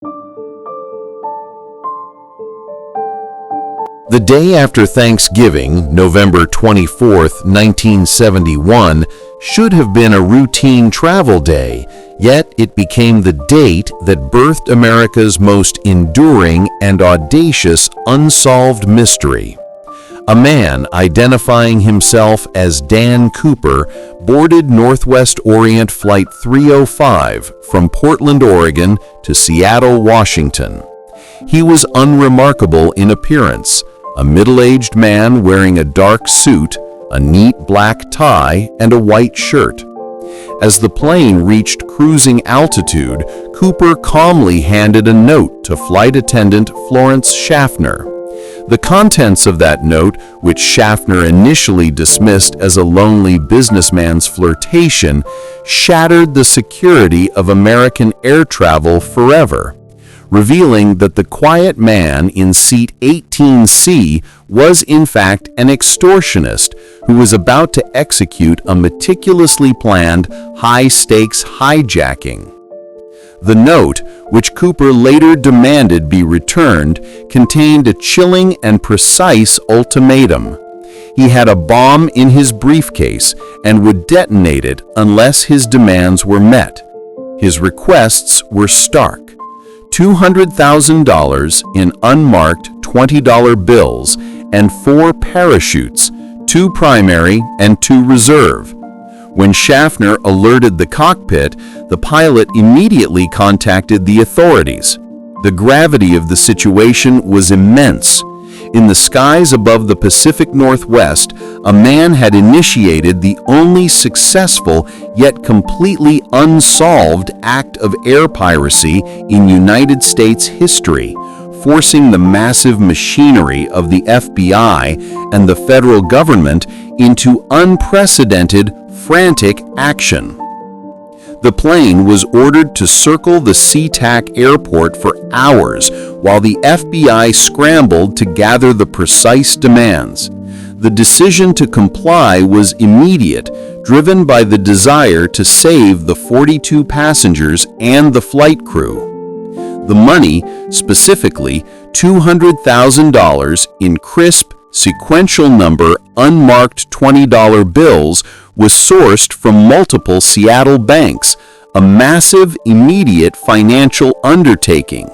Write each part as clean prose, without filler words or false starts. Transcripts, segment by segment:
The day after Thanksgiving, November 24, 1971, should have been a routine travel day, yet it became the date that birthed America's most enduring and audacious unsolved mystery. A man identifying himself as Dan Cooper boarded Northwest Orient Flight 305 from Portland, Oregon to Seattle, Washington. He was unremarkable in appearance, a middle-aged man wearing a dark suit, a neat black tie, and a white shirt. As the plane reached cruising altitude, Cooper calmly handed a note to flight attendant Florence Schaffner. The contents of that note, which Schaffner initially dismissed as a lonely businessman's flirtation, shattered the security of American air travel forever, revealing that the quiet man in seat 18C was in fact an extortionist who was about to execute a meticulously planned high-stakes hijacking. The note, which Cooper later demanded be returned, contained a chilling and precise ultimatum. He had a bomb in his briefcase and would detonate it unless his demands were met. His requests were stark: $200,000 in unmarked $20 bills and 4 parachutes, 2 primary and 2 reserve. When Schaffner alerted the cockpit, the pilot immediately contacted the authorities. The gravity of the situation was immense. In the skies above the Pacific Northwest, a man had initiated the only successful yet completely unsolved act of air piracy in United States history, forcing the massive machinery of the FBI and the federal government into unprecedented, frantic action. The plane was ordered to circle the SeaTac airport for hours while the FBI scrambled to gather the precise demands. The decision to comply was immediate, driven by the desire to save the 42 passengers and the flight crew. The money, specifically $200,000 in crisp, sequential number, unmarked $20 bills, was sourced from multiple Seattle banks, a massive, immediate financial undertaking.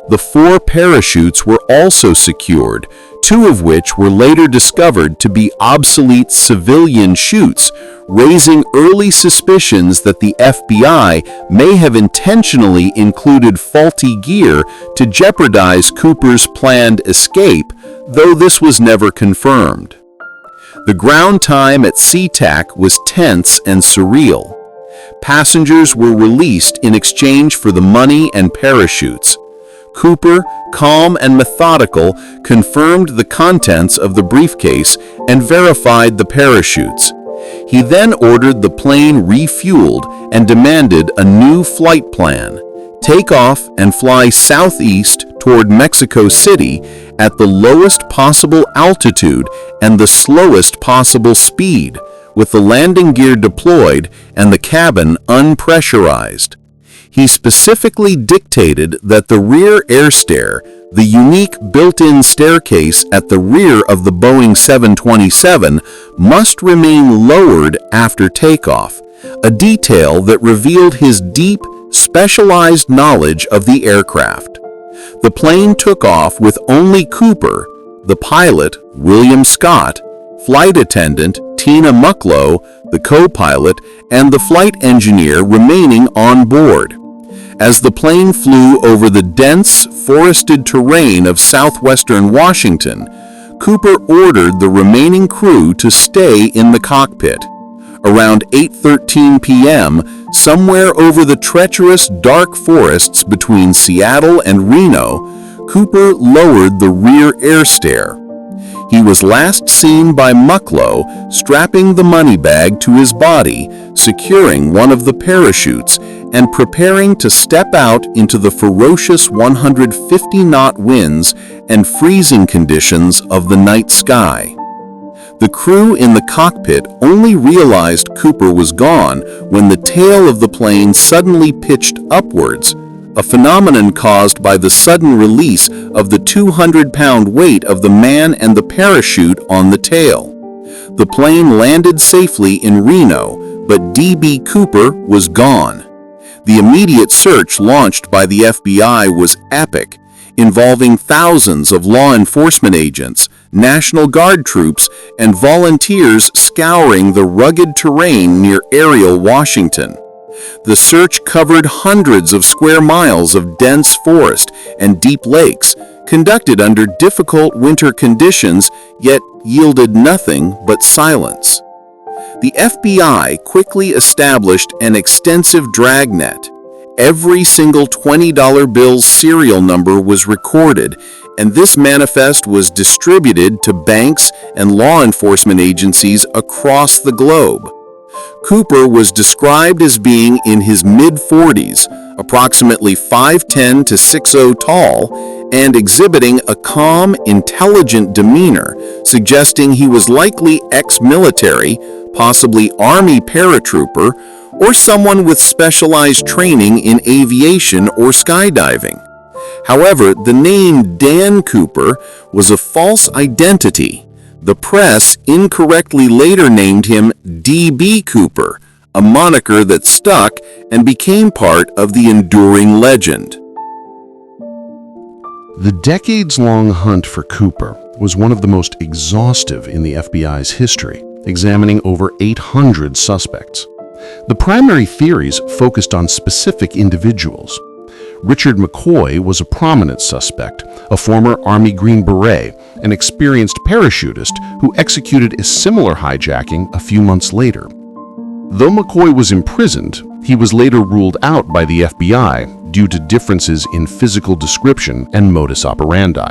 The 4 parachutes were also secured, 2 of which were later discovered to be obsolete civilian chutes, raising early suspicions that the FBI may have intentionally included faulty gear to jeopardize Cooper's planned escape, though this was never confirmed. The ground time at SeaTac was tense and surreal. Passengers were released in exchange for the money and parachutes. Cooper, calm and methodical, confirmed the contents of the briefcase and verified the parachutes. He then ordered the plane refueled and demanded a new flight plan: take off and fly southeast toward Mexico City at the lowest possible altitude and the slowest possible speed, with the landing gear deployed and the cabin unpressurized. He specifically dictated that the rear air stair, the unique built-in staircase at the rear of the Boeing 727, must remain lowered after takeoff, a detail that revealed his deep, specialized knowledge of the aircraft. The plane took off with only Cooper, the pilot, William Scott, flight attendant, Tina Mucklow, the co-pilot, and the flight engineer remaining on board. As the plane flew over the dense, forested terrain of southwestern Washington, Cooper ordered the remaining crew to stay in the cockpit. Around 8:13 p.m., somewhere over the treacherous dark forests between Seattle and Reno, Cooper lowered the rear air stair. He was last seen by Mucklow strapping the money bag to his body, securing one of the parachutes, and preparing to step out into the ferocious 150-knot winds and freezing conditions of the night sky. The crew in the cockpit only realized Cooper was gone when the tail of the plane suddenly pitched upwards, a phenomenon caused by the sudden release of the 200-pound weight of the man and the parachute on the tail. The plane landed safely in Reno, but D.B. Cooper was gone. The immediate search launched by the FBI was epic, involving thousands of law enforcement agents, National Guard troops, and volunteers scouring the rugged terrain near Ariel, Washington. The search covered hundreds of square miles of dense forest and deep lakes, conducted under difficult winter conditions, yet yielded nothing but silence. The FBI quickly established an extensive dragnet. Every single $20 bill's serial number was recorded, and this manifest was distributed to banks and law enforcement agencies across the globe. Cooper was described as being in his mid-40s, approximately 5'10" to 6'0" tall, and exhibiting a calm, intelligent demeanor, suggesting he was likely ex-military, possibly Army paratrooper, or someone with specialized training in aviation or skydiving. However, the name Dan Cooper was a false identity. The press incorrectly later named him D.B. Cooper, a moniker that stuck and became part of the enduring legend. The decades-long hunt for Cooper was one of the most exhaustive in the FBI's history, examining over 800 suspects. The primary theories focused on specific individuals. Richard McCoy was a prominent suspect, a former Army Green Beret, an experienced parachutist who executed a similar hijacking a few months later. Though McCoy was imprisoned, he was later ruled out by the FBI due to differences in physical description and modus operandi.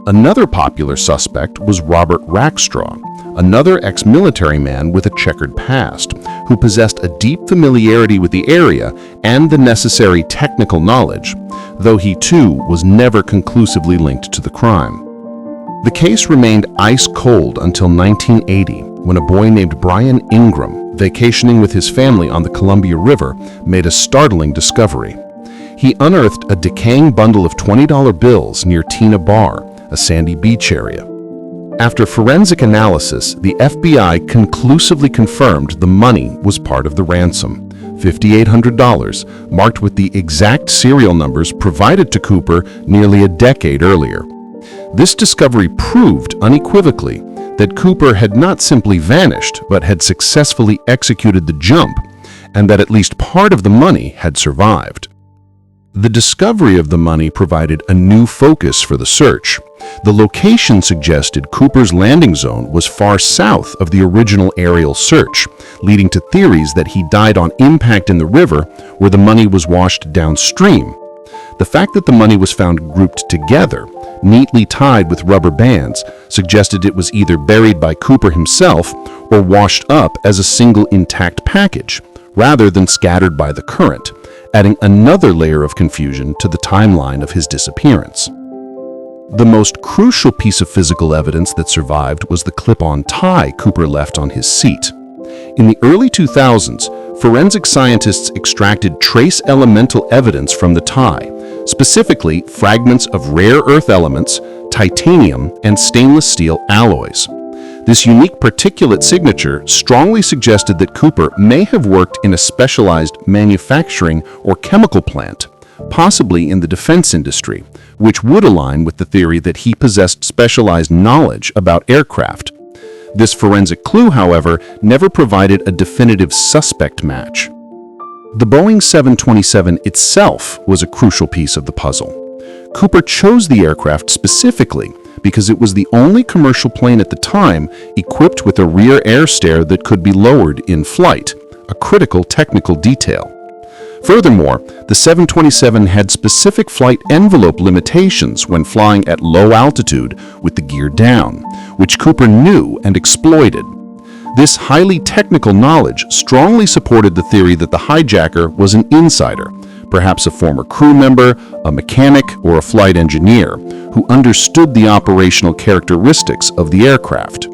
Another popular suspect was Robert Rackstraw, another ex-military man with a checkered past, who possessed a deep familiarity with the area and the necessary technical knowledge, though he too was never conclusively linked to the crime. The case remained ice-cold until 1980, when a boy named Brian Ingram, vacationing with his family on the Columbia River, made a startling discovery. He unearthed a decaying bundle of $20 bills near Tina Bar, a sandy beach area. After forensic analysis, the FBI conclusively confirmed the money was part of the ransom, $5,800, marked with the exact serial numbers provided to Cooper nearly a decade earlier. This discovery proved unequivocally that Cooper had not simply vanished, but had successfully executed the jump, and that at least part of the money had survived. The discovery of the money provided a new focus for the search. The location suggested Cooper's landing zone was far south of the original aerial search, leading to theories that he died on impact in the river where the money was washed downstream. The fact that the money was found grouped together, neatly tied with rubber bands, suggested it was either buried by Cooper himself or washed up as a single intact package, rather than scattered by the current, adding another layer of confusion to the timeline of his disappearance. The most crucial piece of physical evidence that survived was the clip-on tie Cooper left on his seat. In the early 2000s, forensic scientists extracted trace elemental evidence from the tie, specifically fragments of rare earth elements, titanium, and stainless steel alloys. This unique particulate signature strongly suggested that Cooper may have worked in a specialized manufacturing or chemical plant, possibly in the defense industry, which would align with the theory that he possessed specialized knowledge about aircraft. This forensic clue, however, never provided a definitive suspect match. The Boeing 727 itself was a crucial piece of the puzzle. Cooper chose the aircraft specifically because it was the only commercial plane at the time equipped with a rear air stair that could be lowered in flight, a critical technical detail. Furthermore, the 727 had specific flight envelope limitations when flying at low altitude with the gear down, which Cooper knew and exploited. This highly technical knowledge strongly supported the theory that the hijacker was an insider, perhaps a former crew member, a mechanic, or a flight engineer, who understood the operational characteristics of the aircraft.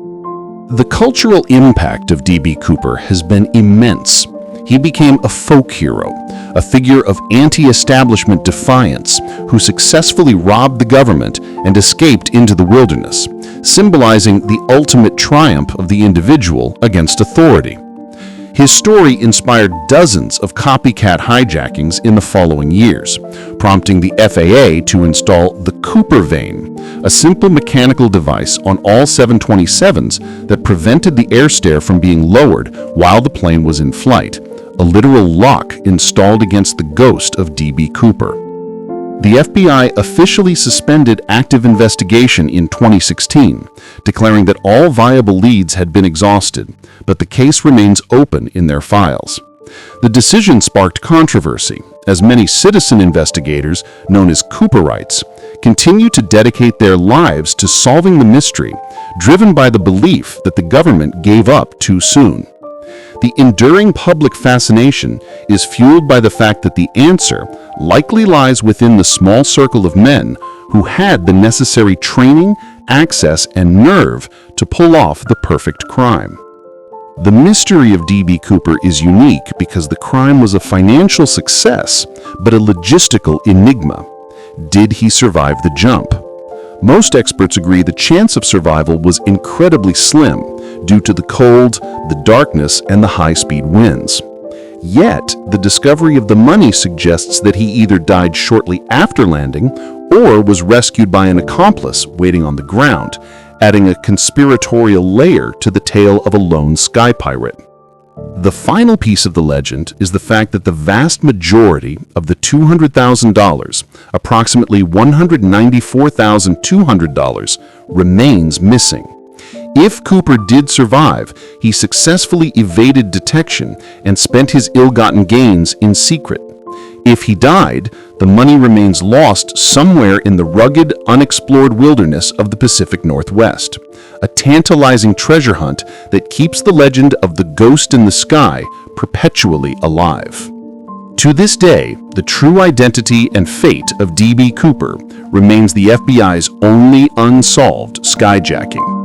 The cultural impact of D.B. Cooper has been immense. He became a folk hero, a figure of anti-establishment defiance who successfully robbed the government and escaped into the wilderness, symbolizing the ultimate triumph of the individual against authority. His story inspired dozens of copycat hijackings in the following years, prompting the FAA to install the Cooper vane, a simple mechanical device on all 727s that prevented the air stair from being lowered while the plane was in flight, a literal lock installed against the ghost of D.B. Cooper. The FBI officially suspended active investigation in 2016, declaring that all viable leads had been exhausted, but the case remains open in their files. The decision sparked controversy, as many citizen investigators, known as Cooperites, continue to dedicate their lives to solving the mystery, driven by the belief that the government gave up too soon. The enduring public fascination is fueled by the fact that the answer likely lies within the small circle of men who had the necessary training, access, and nerve to pull off the perfect crime. The mystery of D.B. Cooper is unique because the crime was a financial success, but a logistical enigma. Did he survive the jump? Most experts agree the chance of survival was incredibly slim due to the cold, the darkness, and the high-speed winds. Yet, the discovery of the money suggests that he either died shortly after landing or was rescued by an accomplice waiting on the ground, adding a conspiratorial layer to the tale of a lone sky pirate. The final piece of the legend is the fact that the vast majority of the $200,000, approximately $194,200, remains missing. If Cooper did survive, he successfully evaded detection and spent his ill-gotten gains in secret. If he died, the money remains lost somewhere in the rugged, unexplored wilderness of the Pacific Northwest, a tantalizing treasure hunt that keeps the legend of the ghost in the sky perpetually alive. To this day, the true identity and fate of D.B. Cooper remains the FBI's only unsolved skyjacking.